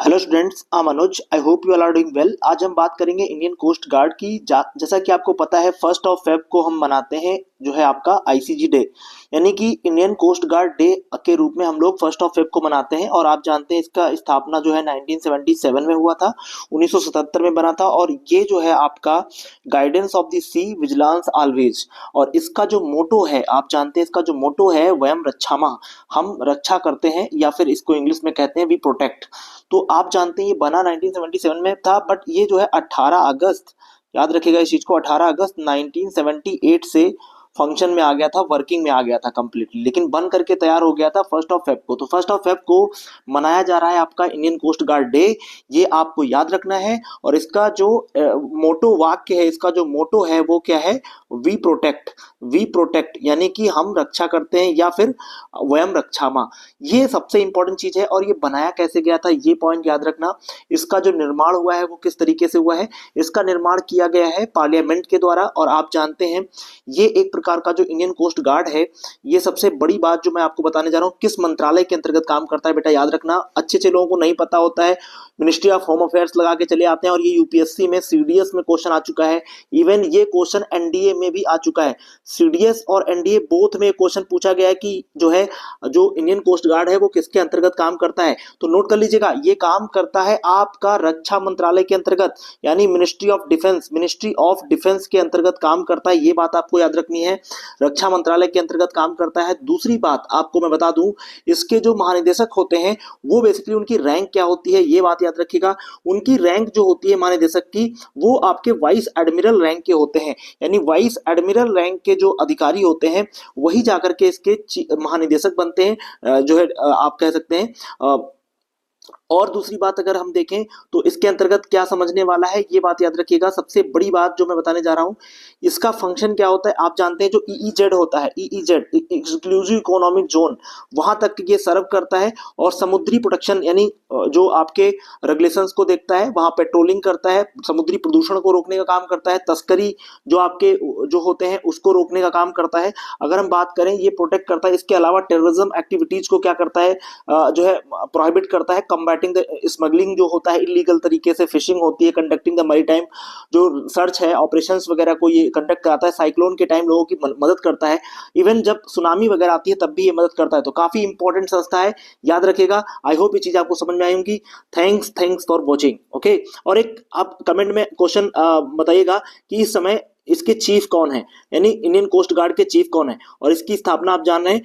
Hello students, I Manoj. I hope you all are doing well. आज हम बात करेंगे इंडियन कोस्ट गार्ड की। जैसा कि आपको पता है, 1 फेब को हम मनाते हैं जो है आपका आईसीजी डे, यानी कि इंडियन कोस्ट गार्ड डे के रूप में हम लोग 1 फेब को मनाते हैं। और आप जानते हैं इसका स्थापना जो है 1977 में हुआ था, 1977 में बना था। और ये जो है आपका guidance of the C, vigilance always. और इसका जो मोटो है, आप जानते हैं इसका जो मोटो है वयम रक्षामा, हम रक्षा करते हैं, या फिर इसको इंग्लिश में कहते हैं वी प्रोटेक्ट। तो आप जानते हैं ये बना 1977 में था, बट ये जो है 18 अगस्त, याद रखिएगा इस चीज को, 18 अगस्त 1978 से फंक्शन में आ गया था, वर्किंग में आ गया था कंप्लीटली। लेकिन बन करके तैयार हो गया था 1 फेब को। तो 1 फेब को मनाया जा रहा है आपका इंडियन कोस्ट गार्ड डे, ये आपको याद रखना है। और इसका जो मोटो वाक्य है, इसका जो मोटो है वो क्या है? We protect. वी प्रोटेक्ट यानी कि हम रक्षा करते हैं, या फिर वयम रक्षामा। ये सबसे इंपॉर्टेंट चीज है। और ये बनाया कैसे गया था, ये पॉइंट याद रखना। इसका जो निर्माण हुआ है वो किस तरीके से हुआ है? इसका निर्माण किया गया है पार्लियामेंट के द्वारा। और आप जानते हैं ये एक प्रकार का जो इंडियन कोस्ट गार्ड है, ये सबसे बड़ी बात जो मैं आपको बताने जा रहा हूँ, किस मंत्रालय के अंतर्गत काम करता है बेटा, याद रखना। अच्छे अच्छे लोगों को नहीं पता होता है, मिनिस्ट्री ऑफ होम अफेयर्स लगा के चले आते हैं। और ये यूपीएससी में, सीडीएस में क्वेश्चन आ चुका है। इवन ये क्वेश्चन एनडीए में भी आ चुका है। सीडीएस और एनडीए बोथ में क्वेश्चन पूछा गया है कि जो है, जो इंडियन कोस्ट गार्ड है वो किसके अंतर्गत काम करता है। तो नोट कर लीजिएगा, ये काम करता है आपका रक्षा मंत्रालय के अंतर्गत, यानी ministry of defence, ministry of defence के अंतर्गत काम करता है। ये बात आपको याद रखनी है, रक्षा मंत्रालय के अंतर्गत काम करता है। दूसरी बात आपको मैं बता दूं, इसके जो महानिदेशक होते हैं वो बेसिकली उनकी रैंक क्या होती है, ये बात याद रखिएगा। उनकी रैंक जो होती है महानिदेशक की, वो आपके वाइस एडमिरल रैंक के होते हैं। यानी वाइस एडमिरल रैंक के जो अधिकारी होते हैं वही जाकर के इसके महानिदेशक बनते हैं, जो है आप कह सकते हैं। और दूसरी बात अगर हम देखें तो इसके अंतर्गत क्या समझने वाला है, ये बात याद रखिएगा। सबसे बड़ी बात जो मैं बताने जा रहा हूं, इसका फंक्शन क्या होता है। आप जानते हैं जो ईईजेड होता है, ईईजेड एक्सक्लूसिव इकोनॉमिक जोन, वहां तक ये सर्व करता है। और समुद्री प्रोटेक्शन, यानी जो आपके रेगुलेशंस को देखता है, वहां पेट्रोलिंग करता है, समुद्री प्रदूषण को रोकने का काम करता है, तस्करी जो आपके जो होते हैं उसको रोकने का काम करता है। अगर हम बात करें, ये प्रोटेक्ट करता है। इसके अलावा टेररिज्म एक्टिविटीज को क्या करता है, जो है प्रोहिबिट करता है। कम्बैटिंग द स्मगलिंग जो होता है, इलीगल तरीके से फिशिंग होती है, कंडक्टिंग द मैरीटाइम जो सर्च है, ऑपरेशंस वगैरह को ये कंडक्ट कराता है। साइक्लोन के टाइम लोगों की मदद करता है। इवन जब सुनामी वगैरह आती है तब भी ये मदद करता है। तो काफी इंपॉर्टेंट संस्था है, याद रखिएगा। आई होप ये चीज आपको समझ में आई होंगी। Thanks for watching. ओके, और एक आप कमेंट में क्वेश्चन बताइएगा कि इस समय इसके चीफ कौन है, यानी इंडियन कोस्ट गार्ड के चीफ कौन है। और इसकी स्थापना आप जान रहे हैं